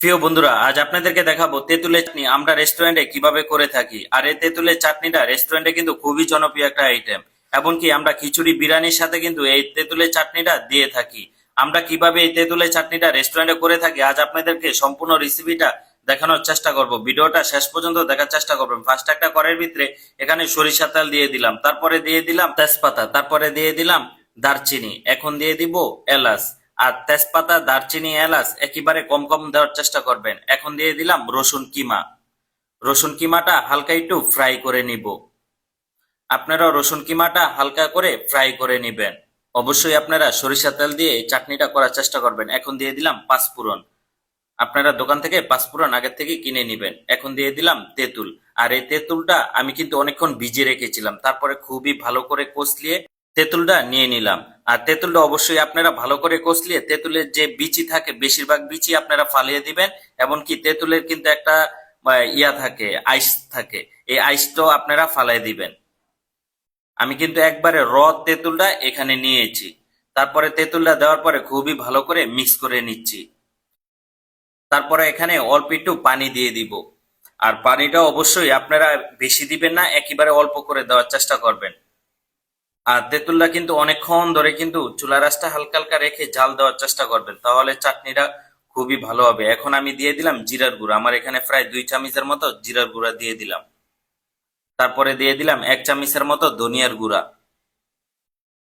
প্রিয় বন্ধুরা, আজ আপনাদেরকে দেখাবো তেঁতুলের চাটনি আমরা রেস্টুরেন্টে কিভাবে করে থাকি। আর এই তেঁতুলের চাটনিটা রেস্টুরেন্টে কিন্তু খুবই জনপ্রিয় একটা আইটেম। এমনকি আমরা খিচুড়ি বিরিয়ানির সাথে কিন্তু এই তেঁতুলের চাটনিটা দিয়ে থাকি। আমরা কিভাবে এই তেঁতুলের চাটনিটা রেস্টুরেন্টে করে থাকি আজ আপনাদেরকে সম্পূর্ণ রেসিপিটা দেখানোর চেষ্টা করব। ভিডিওটা শেষ পর্যন্ত দেখার চেষ্টা করবেন। ফার্স্ট একটা কড়াইয়ের ভিতরে এখানে সরিষা তেল দিয়ে দিলাম, তারপরে দিয়ে দিলাম তেজপাতা, তারপরে দিয়ে দিলাম দারচিনি, এখন দিয়ে দিব এলাচ। আর তেজপাতা, দারচিনি, এলাচ একেবারে কম কম দেওয়ার চেষ্টা করবেন। এখন দিয়ে দিলাম রসুন কিমা। রসুন কিমাটা হালকা একটু ফ্রাই করে নিব। আপনারা রসুন কিমাটা হালকা করে ফ্রাই করে নিবেন। অবশ্যই আপনারা সরিষা তেল দিয়ে এই চাটনিটা করার চেষ্টা করবেন। এখন দিয়ে দিলাম পাঁচফোড়ন। আপনারা দোকান থেকে পাঁচফোড়ন আগের থেকে কিনে নিবেন। এখন দিয়ে দিলাম তেঁতুল। আর এই তেঁতুলটা আমি কিন্তু অনেকক্ষণ ভিজিয়ে রেখেছিলাম, তারপরে খুবই ভালো করে কষলিয়ে তেঁতুলটা নিয়ে নিলাম। আর তেঁতুলটা অবশ্যই আপনারা ভালো করে কষলিয়ে তেঁতুলের যে বিচি থাকে বেশিরভাগ বিচি আপনারা ফালিয়ে দিবেন। এমনকি তেঁতুলের কিন্তু একটা ইয়া থাকে, আইস থাকে, এই আইসটাও আপনারা ফালাই দিবেন। আমি কিন্তু একবারে তেঁতুলটা এখানে নিয়েছি। তারপরে তেঁতুলটা দেওয়ার পরে খুবই ভালো করে মিক্স করে নিচ্ছি। তারপরে এখানে অল্প একটু পানি দিয়ে দিব। আর পানিটা অবশ্যই আপনারা বেশি দিবেন না, একেবারে অল্প করে দেওয়ার চেষ্টা করবেন। আর তেঁতুলটা কিন্তু অনেকক্ষণ ধরে কিন্তু চুলা রাসটা হালকা হালকা রেখে জাল দেওয়ার চেষ্টা করবেন, তাহলে চাটনিটা খুবই ভালো হবে। এখন আমি দিয়ে দিলাম জিরার গুঁড়া। আমার এখানে প্রায় 2 চামচের মতো জিরার গুঁড়া দিয়ে দিলাম। তারপরে দিয়ে দিলাম 1 চামচের মতো ধনিয়ার গুঁড়া।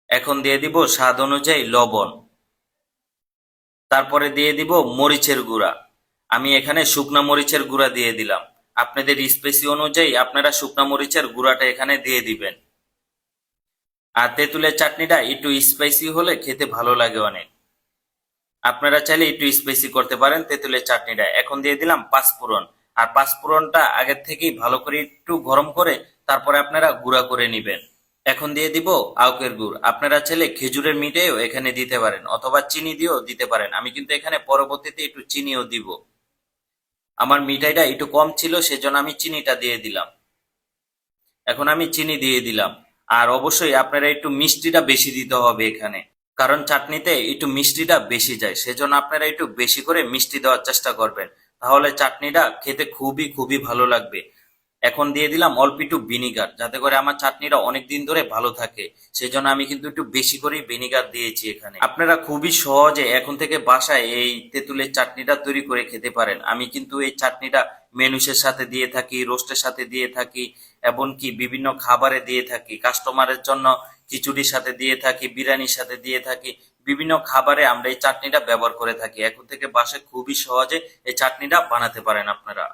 এখন দিয়ে দিব স্বাদ অনুযায়ী লবণ। তারপরে দিয়ে দিব মরিচের গুঁড়া। আমি এখানে শুকনা মরিচের গুঁড়া দিয়ে দিলাম। আপনাদের স্পেসি অনুযায়ী আপনারা শুকনা মরিচের গুঁড়াটা এখানে দিয়ে দিবেন। আর তেঁতুলের চাটনিটা একটু স্পাইসি হলে খেতে ভালো লাগে অনেক। আপনারা চাইলে একটু স্পাইসি করতে পারেন তেঁতুলের চাটনিটা। এখন দিয়ে দিলাম পাঁচফোড়ন। আর পাঁচফোড়নটা আগের থেকেই ভালো করে একটু গরম করে তারপরে আপনারা গুঁড়া করে নিবেন। এখন দিয়ে দিব আউকের গুড়। আপনারা চাইলে খেজুরের মিঠাইও এখানে দিতে পারেন, অথবা চিনি দিয়েও দিতে পারেন। আমি কিন্তু এখানে পরবর্তীতে একটু চিনিও দিব। আমার মিঠাইটা একটু কম ছিল, সেজন্য আমি চিনিটা দিয়ে দিলাম। এখন আমি চিনি দিয়ে দিলাম। আর অবশ্যই আপনারা একটু মিষ্টিটা বেশি দিতে হবে এখানে, কারণ চাটনিতে একটু মিষ্টিটা বেশি যায়, সেজন্য আপনারা একটু বেশি করে মিষ্টি দেওয়ার চেষ্টা করবেন। তাহলে চাটনিটা খেতে খুবই খুবই ভালো লাগবে। এখন দিয়ে দিলাম অল্প একটু ভিনিগার, যাতে করে আমার চাটনিটা অনেক দিন ধরে ভালো থাকে। সেজন্য আমি কিন্তু একটু বেশি করে ভিনিগার দিয়েছি এখানে। আপনারা খুবই সহজে এখন থেকে বাসায় এই তেঁতুলের চাটনিটা তৈরি করে খেতে পারেন। আমি কিন্তু এই চাটনিটা মেনুসের সাথে দিয়ে থাকি, রোস্টের সাথে দিয়ে থাকি, এমনকি বিভিন্ন খাবারে দিয়ে থাকি। কাস্টমারের জন্য খিচুড়ির সাথে দিয়ে থাকি, বিরিয়ানির সাথে দিয়ে থাকি। বিভিন্ন খাবারে আমরা এই চাটনিটা ব্যবহার করে থাকি। এখন থেকে বাসায় খুবই সহজে এই চাটনিটা বানাতে পারেন আপনারা।